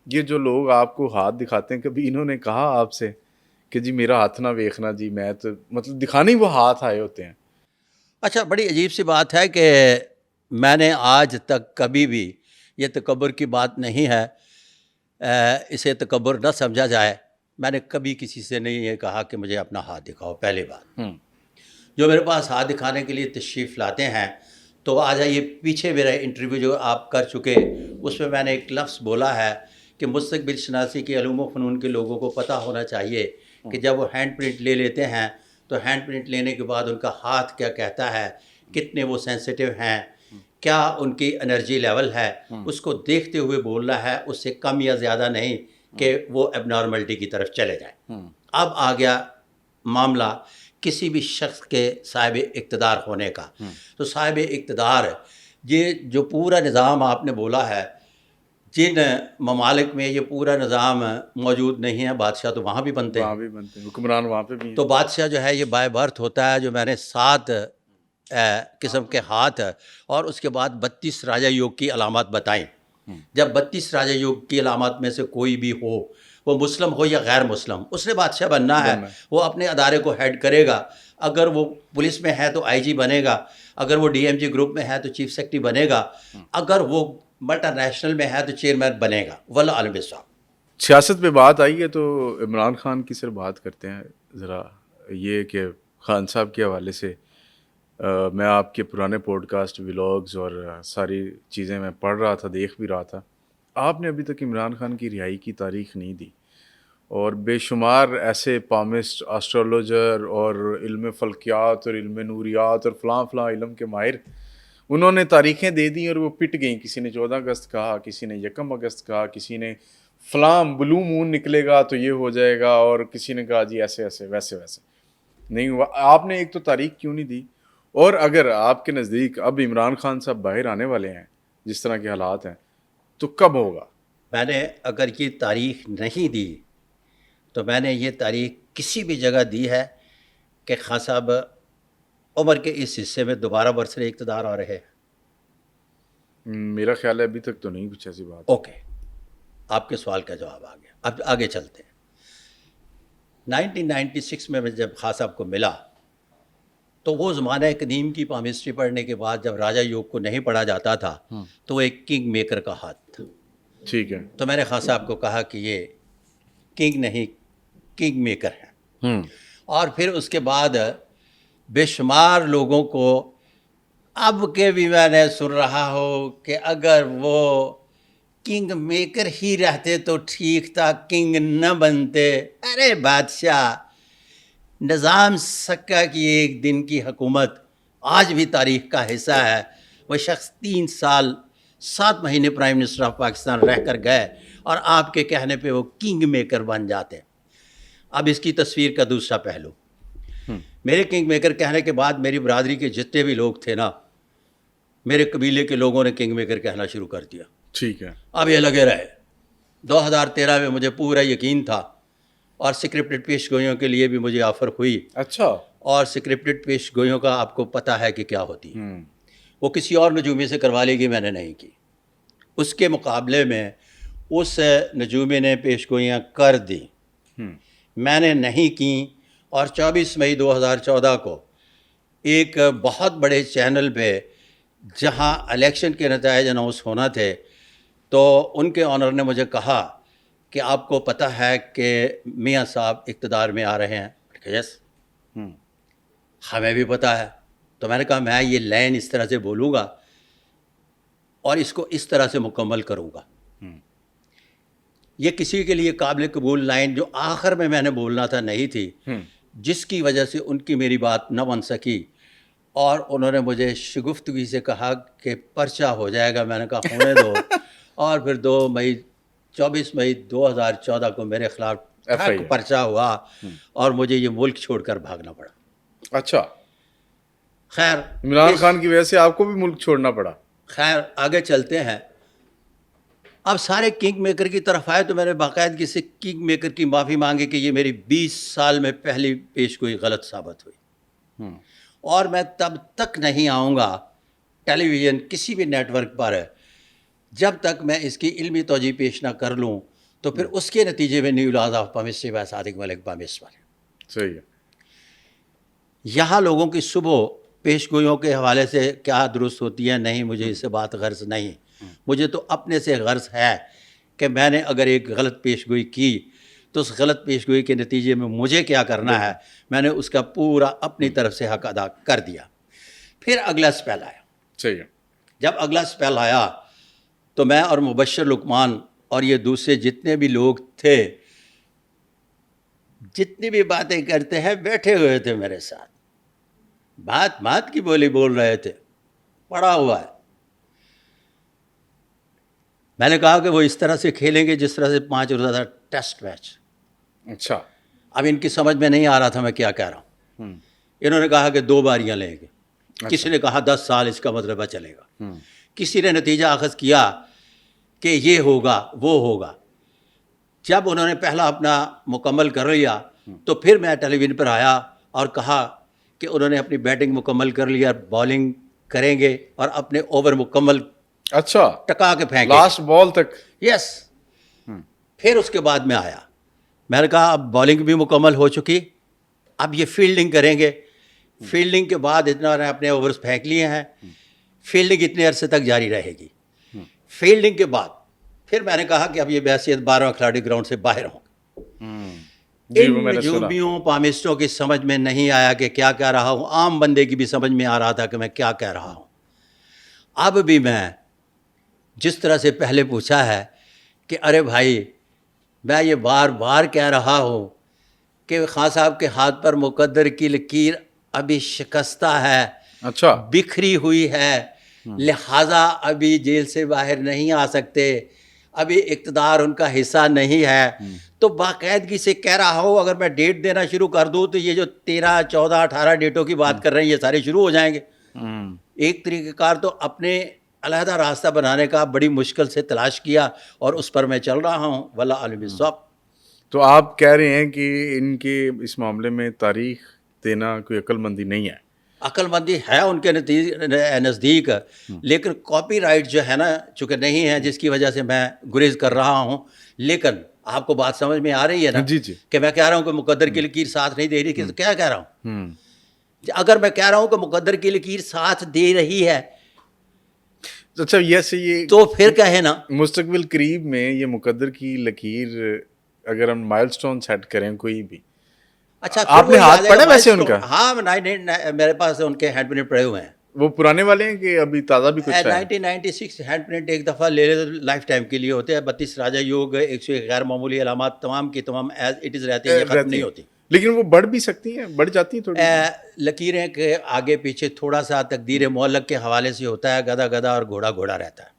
یہ جو لوگ آپ کو ہاتھ دکھاتے ہیں، کبھی انہوں نے کہا آپ سے کہ جی میرا ہاتھ نہ ویکھنا جی، میں تو مطلب دکھانے ہی وہ ہاتھ آئے ہوتے ہیں؟ اچھا، بڑی عجیب سی بات ہے کہ میں نے آج تک کبھی بھی، یہ تکبر کی بات نہیں ہے، اسے تکبر نہ سمجھا جائے، میں نے کبھی کسی سے نہیں یہ کہا کہ مجھے اپنا ہاتھ دکھاؤ. پہلی بات، جو میرے پاس ہاتھ دکھانے کے لیے تشریف لاتے ہیں تو آ جائیے. پیچھے میرا انٹرویو جو آپ کر چکے، اس میں نے ایک لفظ بولا ہے کہ مستقبل شناسی کے علوم و فنون کے لوگوں کو پتہ ہونا چاہیے کہ جب وہ ہینڈ پرنٹ لے لیتے ہیں تو ہینڈ پرنٹ لینے کے بعد ان کا ہاتھ کیا کہتا ہے، کتنے وہ سینسیٹیو ہیں، کیا ان کی انرجی لیول ہے، اس کو دیکھتے ہوئے بولنا ہے، اس سے کم یا زیادہ نہیں کہ وہ ایب نارملٹی کی طرف چلے جائیں. اب آ گیا معاملہ کسی بھی شخص کے صاحب اقتدار ہونے کا. تو صاحب اقتدار، یہ جو پورا نظام آپ نے بولا ہے، جن ممالک میں یہ پورا نظام موجود نہیں ہے، بادشاہ تو وہاں بھی بنتے وہاں ہیں، بھی بنتے ہیں، حکمران وہاں پہ بھی ہیں. تو بادشاہ جو ہے یہ بائی برتھ ہوتا ہے. جو میں نے 7 قسم کے ہاتھ اور اس کے بعد 32 راجہ یوگ کی علامات بتائیں. جب 32 راجہ یوگ کی علامات میں سے کوئی بھی ہو، وہ مسلم ہو یا غیر مسلم، اس نے بادشاہ بننا ہے. وہ اپنے ادارے کو ہیڈ کرے گا. اگر وہ پولیس میں ہے تو آئی جی بنے گا، اگر وہ ڈی ایم جی گروپ میں ہے تو چیف سیکرٹری بنے گا، اگر وہ ملٹا نیشنل میں ہے تو چیئرمین بنے گا. واللہ عالم بالصواب. سیاست پہ بات آئی ہے تو عمران خان کی صرف بات کرتے ہیں ذرا. یہ کہ خان صاحب کے حوالے سے میں آپ کے پرانے پوڈ کاسٹ، ولاگز اور ساری چیزیں میں پڑھ رہا تھا، دیکھ بھی رہا تھا. آپ نے ابھی تک عمران خان کی رہائی کی تاریخ نہیں دی، اور بے شمار ایسے پامسٹ، آسٹرولوجر اور علم فلکیات اور علم نوریات اور فلاں فلاں علم کے ماہر، انہوں نے تاریخیں دے دیں اور وہ پٹ گئیں. کسی نے 14 اگست کہا، کسی نے 1 اگست کہا، کسی نے فلاں بلو مون نکلے گا تو یہ ہو جائے گا، اور کسی نے کہا جی ایسے ایسے ویسے ویسے. نہیں ہوا. آپ نے ایک تو تاریخ کیوں نہیں دی؟ اور اگر آپ کے نزدیک اب عمران خان صاحب باہر آنے والے ہیں جس طرح کے حالات ہیں، تو کب ہوگا؟ میں نے اگر یہ تاریخ نہیں دی تو میں نے یہ تاریخ کسی بھی جگہ دی ہے کہ خان صاحب عمر کے اس حصے میں دوبارہ برسر اقتدار آ رہے ہیں. میرا خیال ہے ابھی تک تو نہیں کچھ ایسی بات. اوکے، آپ کے سوال کا جواب آ گیا. اب آگے چلتے ہیں. 1996 میں جب خان صاحب کو ملا تو وہ زمانہ قدیم کی پامسٹری پڑھنے کے بعد جب راجہ یوگ کو نہیں پڑھا جاتا تھا تو وہ ایک کنگ میکر کا ہاتھ تھا. ٹھیک ہے. تو میں نے خان صاحب کو کہا کہ یہ کنگ نہیں، کنگ میکر ہے. اور پھر اس کے بعد بے شمار لوگوں کو اب کے بھی میں نے سن رہا ہوں کہ اگر وہ کنگ میکر ہی رہتے تو ٹھیک تھا، کنگ نہ بنتے. ارے بادشاہ، نظام سکہ کی ایک دن کی حکومت آج بھی تاریخ کا حصہ ہے. وہ شخص 3 سال 7 مہینے پرائم منسٹر آف پاکستان رہ کر گئے اور آپ کے کہنے پہ وہ کنگ میکر بن جاتے. اب اس کی تصویر کا دوسرا پہلو، میرے کنگ میکر کہنے کے بعد میری برادری کے جتنے بھی لوگ تھے نا، میرے قبیلے کے لوگوں نے کنگ میکر کہنا شروع کر دیا. ٹھیک ہے. اب یہ لگے رہے. 2013 میں مجھے پورا یقین تھا، اور سکرپٹڈ پیش گوئیوں کے لیے بھی مجھے آفر ہوئی. اچھا. اور سکرپٹڈ پیش گوئیوں کا آپ کو پتہ ہے کہ کیا ہوتی ہے. وہ کسی اور نجومی سے کروا لی گئی، میں نے نہیں کی. اس کے مقابلے میں اس نجومی نے پیش گوئیاں کر دیں، میں نے نہیں کیں. اور 24 مئی 2014 کو ایک بہت بڑے چینل پہ جہاں الیکشن کے نتائج اناؤنس ہونا تھے، تو ان کے آنر نے مجھے کہا کہ آپ کو پتہ ہے کہ میاں صاحب اقتدار میں آ رہے ہیں. یس، ہمیں بھی پتہ ہے. تو میں نے کہا میں یہ لائن اس طرح سے بولوں گا اور اس کو اس طرح سے مکمل کروں گا. یہ کسی کے لیے قابل قبول لائن جو آخر میں نے بولنا تھا نہیں تھی، جس کی وجہ سے ان کی میری بات نہ بن سکی. اور انہوں نے مجھے شگفتگی سے کہا کہ پرچہ ہو جائے گا. میں نے کہا ہونے دو. اور پھر 24 مئی 2014 کو میرے خلاف پرچہ ہوا اور مجھے یہ ملک چھوڑ کر بھاگنا پڑا. اچھا. خیر، عمران خان کی وجہ سے آپ کو بھی ملک چھوڑنا پڑا. خیر آگے چلتے ہیں. اب سارے کنگ میکر کی طرف آئے تو میں نے باقاعدگی سے کنگ میکر کی معافی مانگی کہ یہ میری 20 سال میں پہلی پیش گوئی غلط ثابت ہوئی، اور میں تب تک نہیں آؤں گا ٹیلی ویژن کسی بھی نیٹ ورک پر جب تک میں اس کی علمی توجہ پیش نہ کر لوں تو پھر اس کے نتیجے میں new laws of palmistry by Sadiq Malik پامسٹر. صحیح ہے. یہاں لوگوں کی صبح پیش گوئیوں کے حوالے سے کیا درست ہوتی ہے نہیں, مجھے اس سے بات غرض نہیں. مجھے تو اپنے سے غرض ہے کہ میں نے اگر ایک غلط پیش گوئی کی تو اس غلط پیش گوئی کے نتیجے میں مجھے کیا کرنا ہے, میں نے اس کا پورا اپنی طرف سے حق ادا کر دیا. پھر اگلا سپیل آیا. صحیح ہے. جب اگلا سپیل آیا تو میں اور مبشر لقمان اور یہ دوسرے جتنے بھی لوگ تھے, جتنی بھی باتیں کرتے ہیں, بیٹھے ہوئے تھے میرے ساتھ, بات کی بولی بول رہے تھے, پڑا ہوا ہے. میں نے کہا کہ وہ اس طرح سے کھیلیں گے جس طرح سے 5 روزہ ٹیسٹ میچ. اچھا. اب ان کی سمجھ میں نہیں آ رہا تھا میں کیا کہہ رہا ہوں. انہوں نے کہا کہ 2 باریاں لیں گے. کسی نے کہا 10 سال اس کا مطلب چلے گا. کسی نے نتیجہ اخذ کیا کہ یہ ہوگا وہ ہوگا. جب انہوں نے پہلا اپنا مکمل کر لیا تو پھر میں ٹیلی ویژن پر آیا اور کہا کہ انہوں نے اپنی بیٹنگ مکمل کر لیا, بالنگ کریں گے اور اپنے اوور مکمل اچھا ٹکا کے پھینکے لاسٹ بال تک. یس. پھر اس کے بعد میں آیا, میں نے کہا اب بالنگ بھی مکمل ہو چکی, اب یہ فیلڈنگ کریں گے. فیلڈنگ کے بعد اتنا نے اپنے اوورز پھینک لیے ہیں, فیلڈنگ اتنے عرصے تک جاری رہے گی. فیلڈنگ کے بعد پھر میں نے کہا کہ اب یہ بحیثیت 12 کھلاڑی گراؤنڈ سے باہر ہوں. ان نجومیوں پامسٹوں کی سمجھ میں نہیں آیا کہ کیا کہہ رہا ہوں. عام بندے کی بھی سمجھ میں آ رہا تھا کہ میں کیا کہہ رہا ہوں. اب بھی میں جس طرح سے پہلے پوچھا ہے کہ ارے بھائی میں یہ بار بار کہہ رہا ہوں کہ خان صاحب کے ہاتھ پر مقدر کی لکیر ابھی شکستہ ہے, اچھا بکھری ہوئی ہے, لہٰذا ابھی جیل سے باہر نہیں آ سکتے, ابھی اقتدار ان کا حصہ نہیں ہے. تو باقاعدگی سے کہہ رہا ہوں اگر میں ڈیٹ دینا شروع کر دوں تو یہ جو 13, 14, 18 ڈیٹوں کی بات کر رہے ہیں یہ سارے شروع ہو جائیں گے. ایک طریقہ کار تو اپنے علیحدہ راستہ بنانے کا بڑی مشکل سے تلاش کیا اور اس پر میں چل رہا ہوں. واللہ عالم بالصواب. تو آپ کہہ رہے ہیں کہ ان کے اس معاملے میں تاریخ دینا کوئی عقل مندی نہیں ہے. عقل مندی ہے ان کے نزدیک, لیکن کاپی رائٹ جو ہے نا چونکہ نہیں ہے, جس کی وجہ سے میں گریز کر رہا ہوں. لیکن آپ کو بات سمجھ میں آ رہی ہے نا جی جی کہ میں کہہ رہا ہوں کہ مقدر کی لکیر ساتھ نہیں دے رہی, کہ کیا کہہ رہا ہوں. اگر میں کہہ رہا ہوں کہ مقدر کی لکیر ساتھ دے رہی ہے اچھا یہ تو پھر کہے نا مستقبل قریب میں یہ مقدر کی لکیر اگر ہم مائل سٹون سیٹ کریں کوئی بھی. اچھا آپ نے ہاتھ پڑھا ویسے ان کا؟ ہاں میرے پاس ان کے ہینڈ پرنٹ پڑے ہوئے ہیں. وہ پرانے والے ہیں کہ ابھی تازہ بھی کچھ ہے؟ 1996 ہینڈ پرنٹ ایک دفعہ لے لے تو لائف ٹائم کے لیے ہوتے ہیں. 32 راجہ یوگ 101 غیر معمولی علامات تمام کی تمام ایز اٹ از رہتی ہیں, یہ ختم نہیں ہوتی. لیکن وہ بڑھ بھی سکتی ہیں, بڑھ جاتی ہیں تھوڑی. لکیریں کے آگے پیچھے تھوڑا سا تقدیر معلق کے حوالے سے ہوتا ہے, گدھا گدھا اور گھوڑا گھوڑا رہتا ہے.